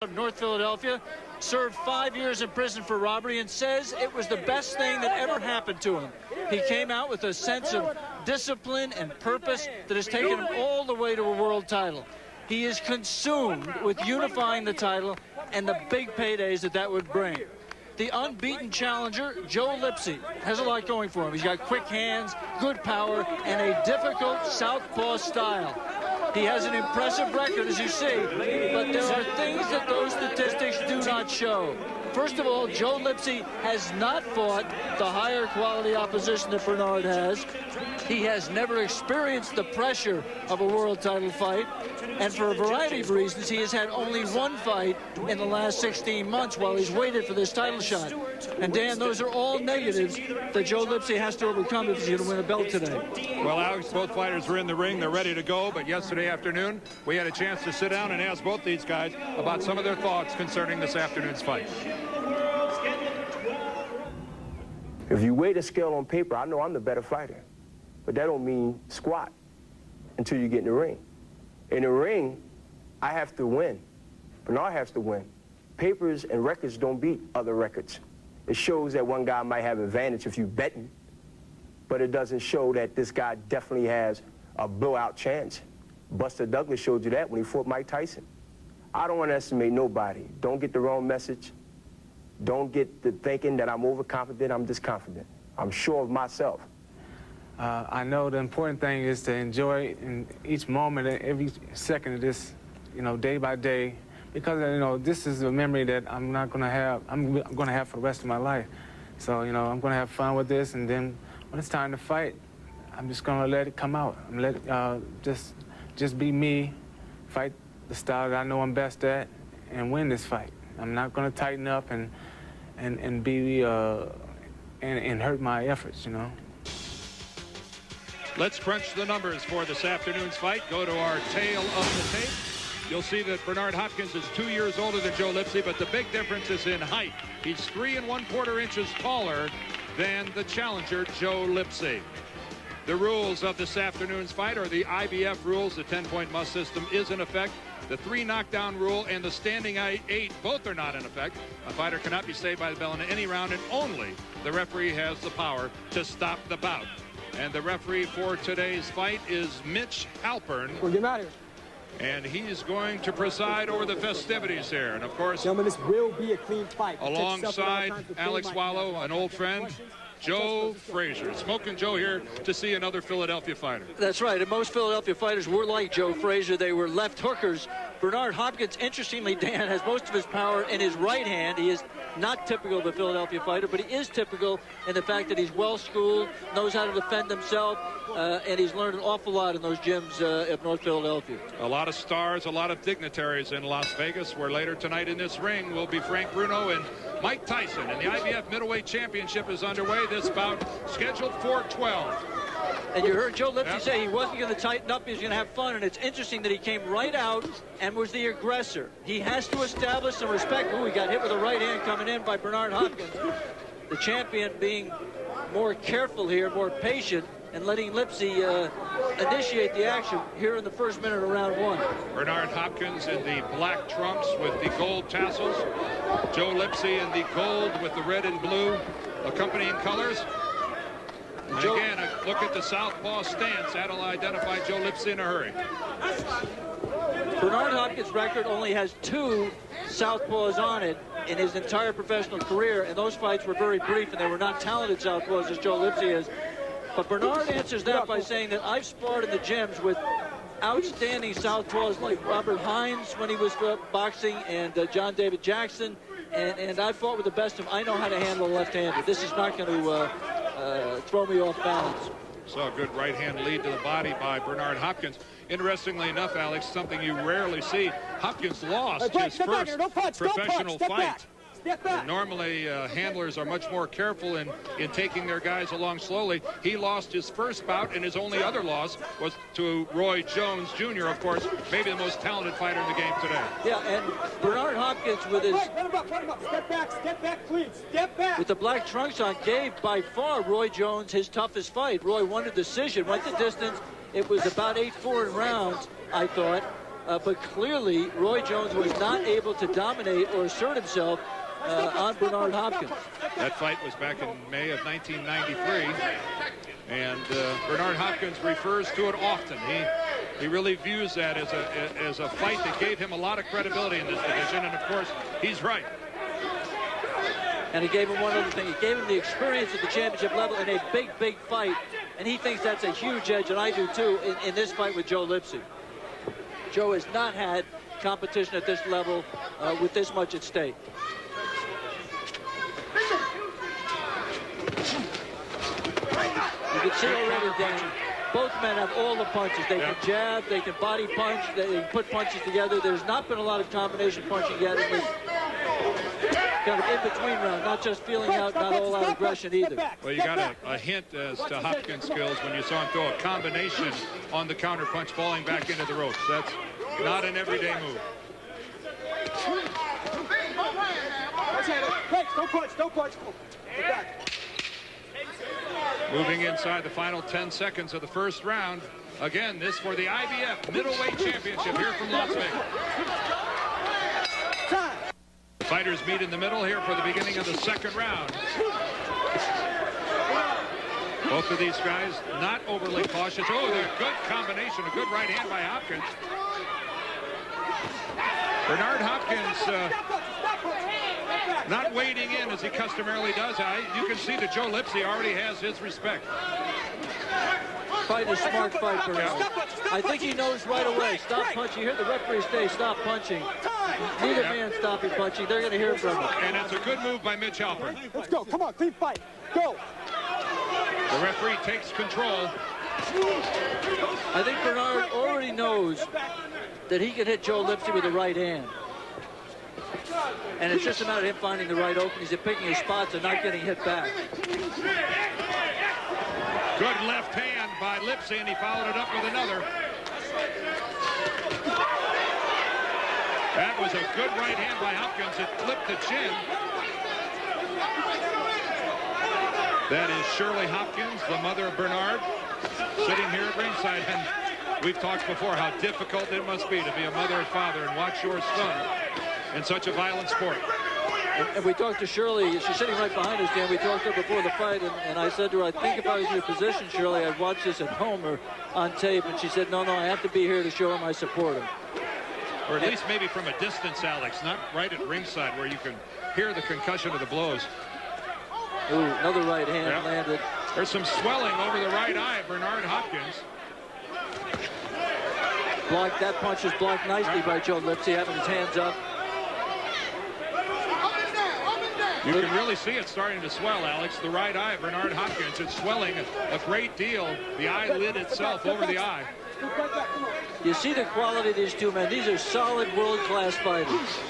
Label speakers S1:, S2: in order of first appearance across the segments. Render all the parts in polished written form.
S1: of North Philadelphia, served 5 years in prison for robbery and says it was the best thing that ever happened to him. He came out with a sense of discipline and purpose that has taken him all the way to a world title. He is consumed with unifying the title and the big paydays that would bring. The unbeaten challenger, Joe Lipsey, has a lot going for him. He's got quick hands, good power, and a difficult southpaw style. He has an impressive record, as you see, but there are things that those statistics do not show. First of all, Joe Lipsey has not fought the higher quality opposition that Bernard has. He has never experienced the pressure of a world title fight. And for a variety of reasons, he has had only one fight in the last 16 months while he's waited for this title shot. And Dan, those are all negatives that Joe Lipsey has to overcome if he's going to win a belt today.
S2: Well, Alex, both fighters were in the ring. They're ready to go. But yesterday afternoon, we had a chance to sit down and ask both these guys about some of their thoughts concerning this afternoon's fight.
S3: If you weigh the scale on paper, I know I'm the better fighter. But that don't mean squat until you get in the ring. In the ring, I have to win. Bernard has to win. Papers and records don't beat other records. It shows that one guy might have advantage if you betting, but it doesn't show that this guy definitely has a blowout chance. Buster Douglas showed you that when he fought Mike Tyson. I don't underestimate nobody. Don't get the wrong message. Don't get the thinking that I'm overconfident. I'm just confident. I'm sure of myself.
S4: I know the important thing is to enjoy in each moment, every second of this, day by day, because this is a memory that I'm going to have for the rest of my life. So I'm going to have fun with this, and then when it's time to fight, I'm just going to let it come out. I'm let just be me, fight the style that I know I'm best at, and win this fight. I'm not going to tighten up and hurt my efforts,
S2: Let's crunch the numbers for this afternoon's fight. Go to our tail of the tape. You'll see that Bernard Hopkins is 2 years older than Joe Lipsey, but the big difference is in height. He's 3 1/4 inches taller than the challenger, Joe Lipsey. The rules of this afternoon's fight are the IBF rules. The 10-point must system is in effect. The 3 knockdown rule and the standing 8, both are not in effect. A fighter cannot be saved by the bell in any round, and only the referee has the power to stop the bout. And the referee for today's fight is Mich.
S5: We'll get him out of here.
S2: And he's going to preside over the festivities here. And of course,
S5: gentlemen, this will be a clean fight.
S2: Alongside Alex Wallow, an old friend, Joe Frazier. Smoking Joe here to see another Philadelphia fighter.
S1: That's right, and most Philadelphia fighters were like Joe Frazier. They were left hookers. Bernard Hopkins, interestingly, Dan, has most of his power in his right hand. He is not typical of a Philadelphia fighter, but he is typical in the fact that he's well-schooled, knows how to defend himself, and he's learned an awful lot in those gyms of North Philadelphia.
S2: A lot of stars, a lot of dignitaries in Las Vegas, where later tonight in this ring will be Frank Bruno and Mike Tyson. And the IBF Middleweight Championship is underway. This bout scheduled for 12.
S1: And you heard Joe Lipsey say he wasn't going to tighten up, he was going to have fun, and it's interesting that he came right out and was the aggressor. He has to establish some respect. Ooh, he got hit with a right hand coming in by Bernard Hopkins. The champion being more careful here, more patient, and letting Lipsey initiate the action here in the first minute of round 1.
S2: Bernard Hopkins in the black trunks with the gold tassels. Joe Lipsey in the gold with the red and blue accompanying colors. And again, a look at the southpaw stance. That'll identify Joe Lipsey in a hurry.
S1: Bernard Hopkins' record only has 2 southpaws on it in his entire professional career, and those fights were very brief, and they were not talented southpaws as Joe Lipsey is. But Bernard answers that by saying that I've sparred in the gyms with outstanding southpaws like Robert Hines when he was boxing, and John David Jackson, and I fought with the best of them. I know how to handle a left-hander. This is not going to throw me off balance.
S2: Saw a good right-hand lead to the body by Bernard Hopkins. Interestingly enough, Alex, something you rarely see, Hopkins lost his first professional fight. Normally, handlers are much more careful in taking their guys along slowly. He lost his first bout, and his only other loss was to Roy Jones Jr., of course, maybe the most talented fighter in the game today.
S1: Yeah, and Bernard Hopkins with his...
S5: Step back, please. Step back.
S1: With the black trunks on, gave by far Roy Jones his toughest fight. Roy won a decision, went the distance. It was about 8-4 in rounds, I thought. but clearly Roy Jones was not able to dominate or assert himself on Bernard Hopkins.
S2: That fight was back in May of 1993, and Bernard Hopkins refers to it often. He really views that as a fight that gave him a lot of credibility in this division, and of course, he's right.
S1: And it gave him one other thing. It gave him the experience at the championship level in a big, big fight, and he thinks that's a huge edge, and I do too, in this fight with Joe Lipsey. Joe has not had competition at this level with this much at stake. You can see already, Dan, both men have all the punches. They can jab, they can body punch, they can put punches together. There's not been a lot of combination punching yet in this kind of in-between round, not just feeling out, not all out aggression either.
S2: Well, you got a hint as to Hopkins' skills when you saw him throw a combination on the counter punch, falling back into the ropes. That's not an everyday move.
S5: Don't punch. Get back.
S2: Moving inside the final 10 seconds of the first round. Again, this for the IBF Middleweight Championship here from Las Vegas. The fighters meet in the middle here for the beginning of the second round. Both of these guys not overly cautious. Oh, they're a good combination, a good right hand by Hopkins. Bernard Hopkins not wading in as he customarily does. You can see that Joe Lipsey already has his respect.
S1: Fight a smart fight, Bernard. I think he knows right away. Stop punching. You hear the referee say, stop punching. Neither man stopping punching. They're going to hear from him.
S2: And it's a good move by Mich.
S5: Let's go. Come on, clean fight. Go.
S2: The referee takes control.
S1: I think Bernard already knows that he can hit Joe Lipsey with the right hand. And it's just a matter of him finding the right openings and picking his spots and not getting hit back.
S2: Good left hand by Lipsey, and he followed it up with another. That was a good right hand by Hopkins. It flipped the chin. That is Shirley Hopkins, the mother of Bernard, sitting here at ringside. And we've talked before how difficult it must be to be a mother and father and watch your son in such a violent sport.
S1: And we talked to Shirley. She's sitting right behind us, Dan. We talked to her before the fight, and I said to her, I think if I was in your position, Shirley, I'd watch this at home or on tape. And she said, no, I have to be here to show him I support him.
S2: Or at least maybe from a distance, Alex, not right at ringside where you can hear the concussion of the blows.
S1: Ooh, another right hand landed.
S2: There's some swelling over the right eye of Bernard Hopkins.
S1: Blocked. That punch was blocked nicely by Joe Lipsey, having his hands up.
S2: You can really see it starting to swell, Alex. The right eye of Bernard Hopkins, it's swelling a great deal. The eyelid itself over the eye.
S1: You see the quality of these two men. These are solid world-class fighters.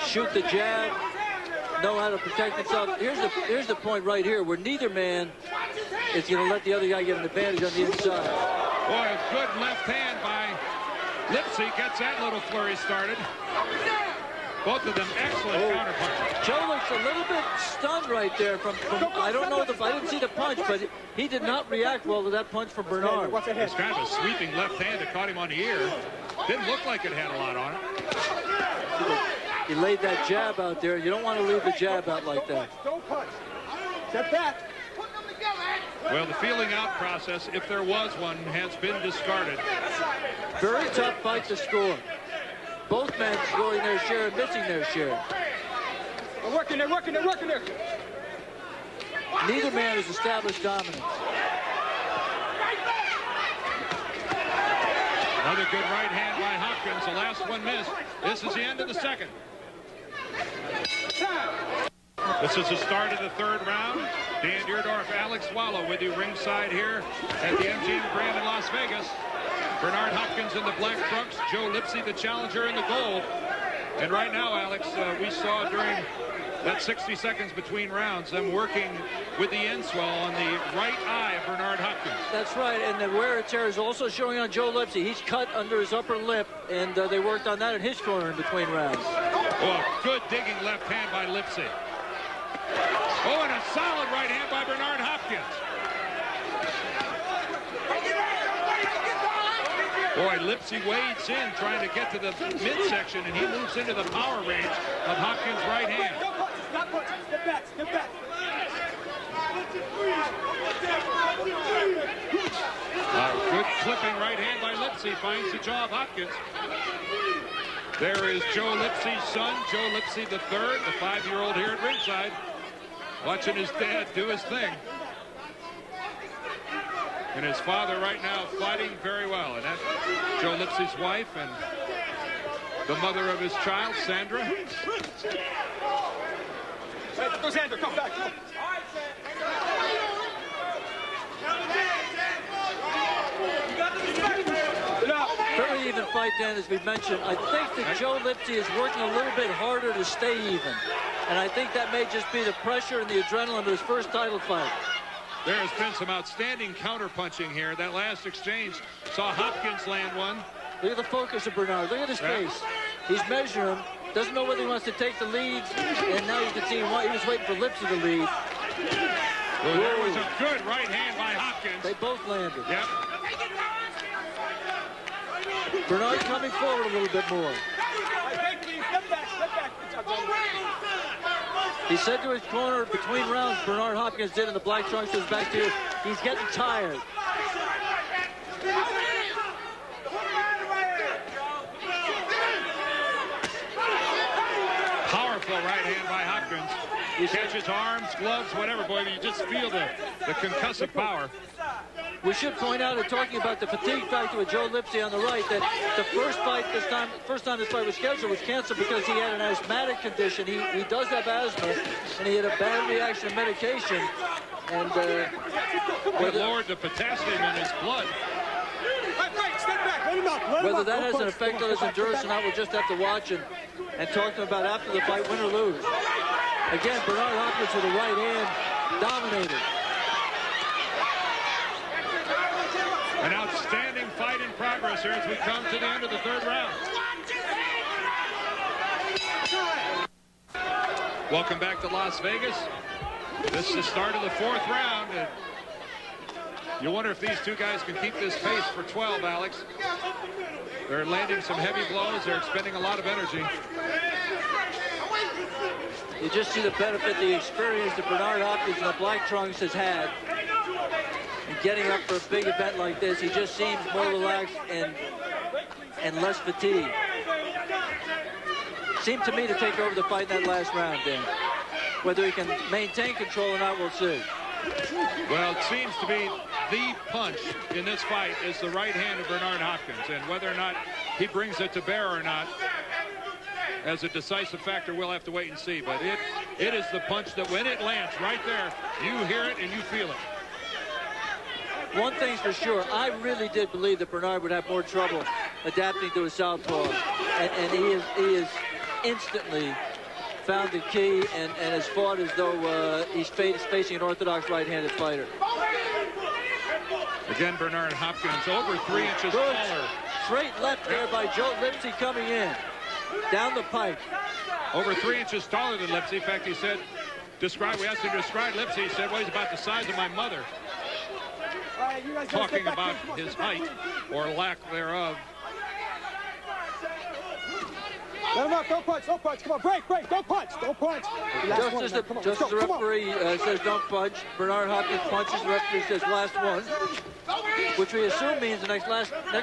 S1: Shoot the jab, know how to protect himself. Here's the point right here where neither man is going to let the other guy get an advantage on the inside.
S2: Boy, a good left hand by Lipsey gets that little flurry started. Both of them excellent counterpunches.
S1: Joe looks a little bit stunned right there from I don't know, I didn't see the punch, but he did not react well to that punch from Bernard.
S2: It's kind of a sweeping left hand that caught him on the ear. Didn't look like it had a lot on it.
S1: He laid that jab out there. You don't want to leave the jab out like that.
S5: Don't punch. Step back.
S2: Well, the feeling out process, if there was one, has been discarded.
S1: Very tough fight to score. Both men scoring their share and missing their share.
S5: They're working there.
S1: Neither man has established dominance.
S2: Another good right hand by Hopkins. The last one missed. This is the end of the second. This is the start of the third round. Dan Deerdorf, Alex Wallow with you ringside here at the MGM Grand in Las Vegas. Bernard Hopkins in the black trunks, Joe Lipsey, the challenger, in the gold. And right now, Alex, we saw during that 60 seconds between rounds them working with the end swell on the right eye of Bernard Hopkins.
S1: That's right, and the wear and tear is also showing on Joe Lipsey. He's cut under his upper lip, and they worked on that in his corner in between rounds.
S2: Oh, good digging left hand by Lipsey. Oh, and a solid right hand by Bernard Hopkins. Boy, Lipsey wades in trying to get to the midsection, and he moves into the power range of Hopkins' right hand.
S5: Stop punching. Step back. Step back.
S2: Good clipping right hand by Lipsey finds the jaw of Hopkins. There is Joe Lipsey's son, Joe Lipsey III, the 5-year-old here at ringside, watching his dad do his thing. And his father right now fighting very well. And that's Joe Lipsey's wife and the mother of his child, Sandra.
S5: Hey, go Sandra, come back. Come.
S1: Very even fight, Dan, as we mentioned. I think that Joe Lipsey is working a little bit harder to stay even. And I think that may just be the pressure and the adrenaline of his first title fight.
S2: There has been some outstanding counter-punching here. That last exchange saw Hopkins land one.
S1: Look at the focus of Bernard. Look at his face. He's measuring him. Doesn't know whether he wants to take the lead. And now you can see he was waiting for Lipsey to lead.
S2: Well, there was a good right hand by Hopkins.
S1: They both landed.
S2: Yep.
S1: Bernard coming forward a little bit more.
S5: Step back.
S1: He said to his corner between rounds, Bernard Hopkins did in the black trunks to his back here, he's getting tired.
S2: Powerful right hand by Hopkins. He catches arms, gloves, whatever, boy. You just feel the concussive power.
S1: We should point out, in talking about the fatigue factor with Joe Lipsey on the right, that the first time this fight was scheduled was canceled because he had an asthmatic condition. He does have asthma, and he had a bad reaction to medication. And
S2: Good Lord, the potassium in his blood.
S1: Whether that has an effect on his endurance or not, we'll just have to watch and talk to him about after the fight, win or lose. Again, Bernard Hopkins with the right hand, dominated.
S2: An outstanding fight in progress here as we come to the end of the third round. Welcome back to Las Vegas. This is the start of the fourth round. And you wonder if these two guys can keep this pace for 12, Alex. They're landing some heavy blows. They're expending a lot of energy.
S1: You just see the benefit, the experience that Bernard Hopkins in the black trunks has had. And getting up for a big event like this, he just seems more relaxed and less fatigued. Seemed to me to take over the fight in that last round, Dan. Whether he can maintain control or not, we'll see.
S2: Well, it seems to be the punch in this fight is the right hand of Bernard Hopkins, and whether or not he brings it to bear or not, as a decisive factor, we'll have to wait and see. But it is the punch that when it lands right there, you hear it and you feel it.
S1: One thing's for sure, I really did believe that Bernard would have more trouble adapting to a southpaw, and he is instantly found the key and has fought as though he's facing an orthodox right-handed fighter.
S2: Again, Bernard Hopkins over 3 inches taller.
S1: Straight left there by Joe Lipsey coming in. Down the pipe.
S2: Over 3 inches taller than Lipsey. In fact, he said, we asked him to describe Lipsey. He said, well, he's about the size of my mother. Talking about his height or lack thereof.
S5: Let him up, don't punch, come on, break, don't punch.
S1: Just as the referee says don't punch, Bernard Hopkins punches, the referee says last one, which we assume means the next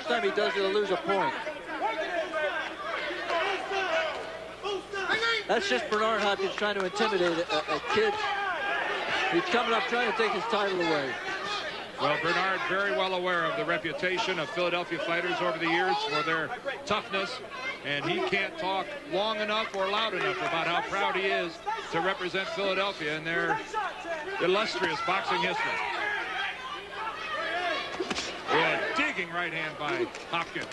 S1: time he does it, he'll lose a point. That's just Bernard Hopkins trying to intimidate a kid who's coming up trying to take his title away.
S2: Well, Bernard very well aware of the reputation of Philadelphia fighters over the years for their toughness, and he can't talk long enough or loud enough about how proud he is to represent Philadelphia in their illustrious boxing history. A digging right hand by Hopkins.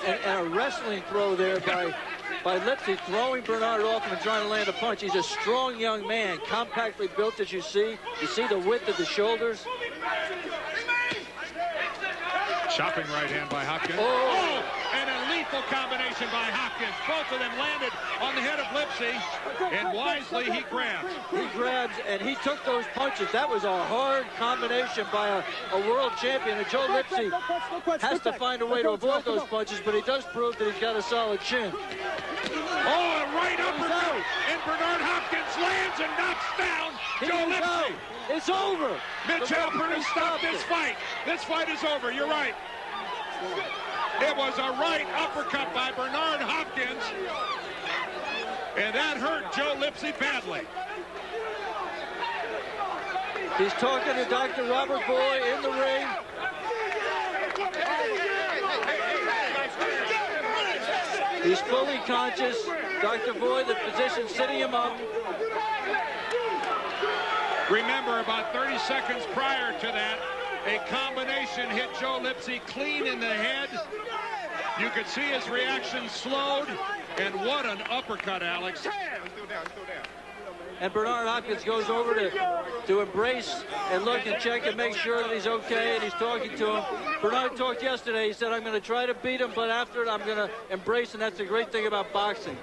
S1: And a wrestling throw there by Lipsey, throwing Bernard off and trying to land a punch. He's a strong young man, compactly built as you see. You see the width of the shoulders.
S2: Chopping right hand by Hopkins.
S1: Oh,
S2: and a leap Powerful combination by Hopkins. Both of them landed on the head of Lipsey, and wisely he grabs.
S1: He grabs, and he took those punches. That was a hard combination by a world champion. And Joe Lipsey has to find a way to avoid those punches, but he does prove that he's got a solid chin.
S2: Oh, a right uppercut, and Bernard Hopkins lands and knocks down Joe Lipsey.
S1: It's over.
S2: Mich has stopped this fight. This fight is over. You're right. It was a right uppercut by Bernard Hopkins, and that hurt Joe Lipsey badly.
S1: He's talking to Dr. Robert Boy in the ring. He's fully conscious. Dr. Boy, the physician, sitting him up.
S2: Remember, about 30 seconds prior to that, a combination hit Joe Lipsey clean in the head. You could see his reaction slowed, and what an uppercut, Alex.
S1: And Bernard Hopkins goes over to embrace and look and check and make sure that he's okay, and he's talking to him. Bernard talked yesterday. He said, I'm going to try to beat him, but after it, I'm going to embrace, and that's the great thing about boxing.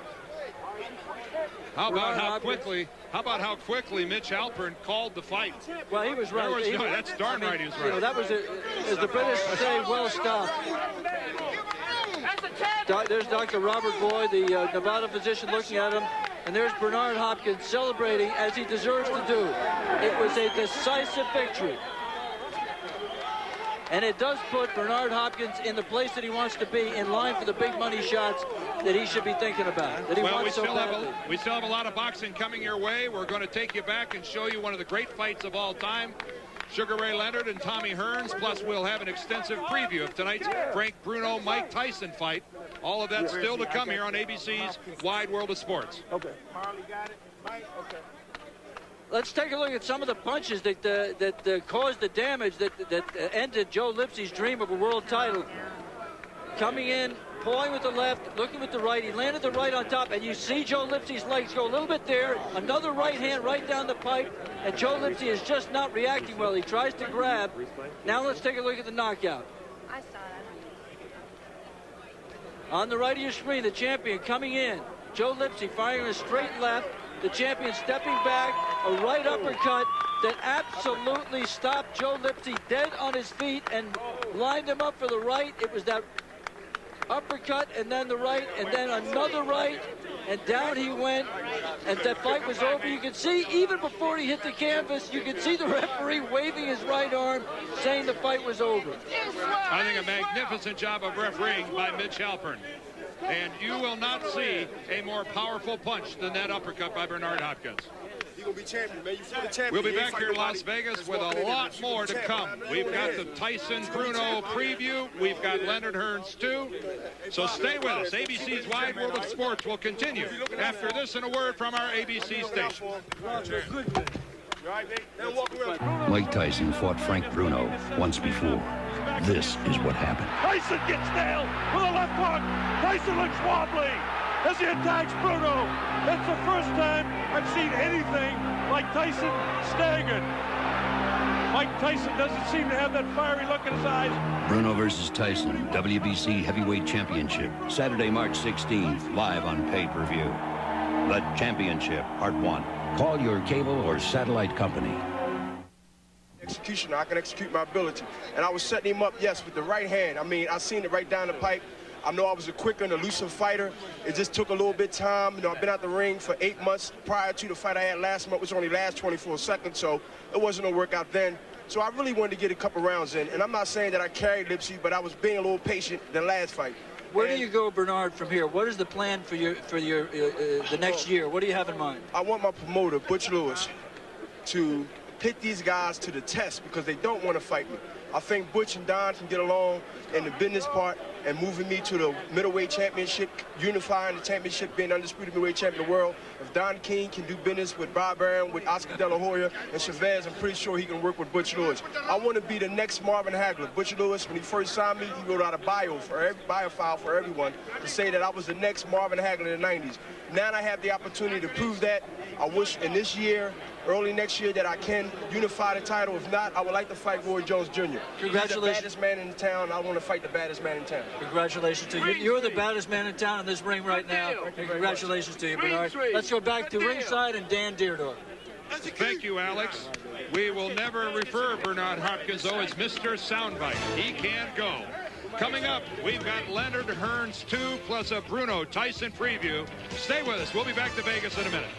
S2: How about how quickly Mich Alpern called the fight?
S1: Well, he was right.
S2: That's darn right he was right.
S1: You know, that was, as the British say, well stopped. There's Dr. Robert Boy, the Nevada physician, looking at him. And there's Bernard Hopkins celebrating as he deserves to do. It was a decisive victory. And it does put Bernard Hopkins in the place that he wants to be, in line for the big money shots that he should be thinking about, that he wants so badly.
S2: We still have a lot of boxing coming your way. We're going to take you back and show you one of the great fights of all time. Sugar Ray Leonard and Tommy Hearns, plus we'll have an extensive preview of tonight's Frank Bruno-Mike Tyson fight. All of that still to come here on ABC's Wide World of Sports.
S3: Okay.
S1: Let's take a look at some of the punches that caused the damage that ended Joe Lipsey's dream of a world title. Coming in, pulling with the left, looking with the right. He landed the right on top, and you see Joe Lipsey's legs go a little bit there. Another right hand right down the pipe, and Joe Lipsey is just not reacting well. He tries to grab. Now let's take a look at the knockout.
S6: I saw that.
S1: On the right of your screen, the champion coming in. Joe Lipsey firing a straight left. The champion stepping back, a right uppercut that absolutely stopped Joe Lipsey dead on his feet and lined him up for the right. It was that uppercut and then the right and then another right, and down he went, and the fight was over. You could see, even before he hit the canvas, you could see the referee waving his right arm, saying the fight was over.
S2: I think a magnificent job of refereeing by Mich Alpern. And you will not see a more powerful punch than that uppercut by Bernard Hopkins.
S3: You're going to be champion, man. You're the champion.
S2: We'll be back here in Las Vegas with a lot more to come. We've got the Tyson-Bruno preview. We've got Leonard Hearns, too. So stay with us. ABC's Wide World of Sports will continue after this and a word from our ABC station.
S7: Mike Tyson fought Frank Bruno once before. This is what happened.
S8: Tyson gets nailed with a left hook. Tyson looks wobbly as he attacks Bruno. That's the first time I've seen anything like Tyson staggered. Mike Tyson doesn't seem to have that fiery look in his eyes.
S7: Bruno versus Tyson, WBC Heavyweight Championship, Saturday, March 16th, live on pay-per-view. The Championship, Part 1. Call your cable or satellite company.
S3: Executioner, I can execute my ability. And I was setting him up, yes, with the right hand. I mean, I seen it right down the pipe. I know I was a quicker and elusive fighter. It just took a little bit of time. You know, I've been out the ring for 8 months. Prior to the fight I had last month, which only last 24 seconds, so it wasn't no workout then. So I really wanted to get a couple rounds in. And I'm not saying that I carried Lipsey, but I was being a little patient than last fight.
S1: Where do you go, Bernard, from here? What is the plan for the next year? What do you have in mind?
S3: I want my promoter, Butch Lewis, to pit these guys to the test because they don't want to fight me. I think Butch and Don can get along in the business part and moving me to the middleweight championship, unifying the championship, being undisputed middleweight champion of the world. If Don King can do business with Bob Arum, with Oscar De La Hoya, and Chavez, I'm pretty sure he can work with Butch Lewis. I want to be the next Marvin Hagler. Butch Lewis, when he first signed me, he wrote out a bio file for everyone to say that I was the next Marvin Hagler in the 90s. Now I have the opportunity to prove that. I wish in this year early next year that I can unify the title. If not, I would like to fight Roy Jones Jr.
S1: Congratulations.
S3: He's the baddest man in town. I want to fight the baddest man in town.
S1: Congratulations to you. You're the baddest man in town in this ring right now. And congratulations to you, Bernard. Let's go back to ringside and Dan Deardorff.
S2: Thank you, Alex. We will never refer Bernard Hopkins, though, as Mr. Soundbite. He can't go. Coming up, we've got Leonard Hearns 2 plus a Bruno Tyson preview. Stay with us. We'll be back to Vegas in a minute.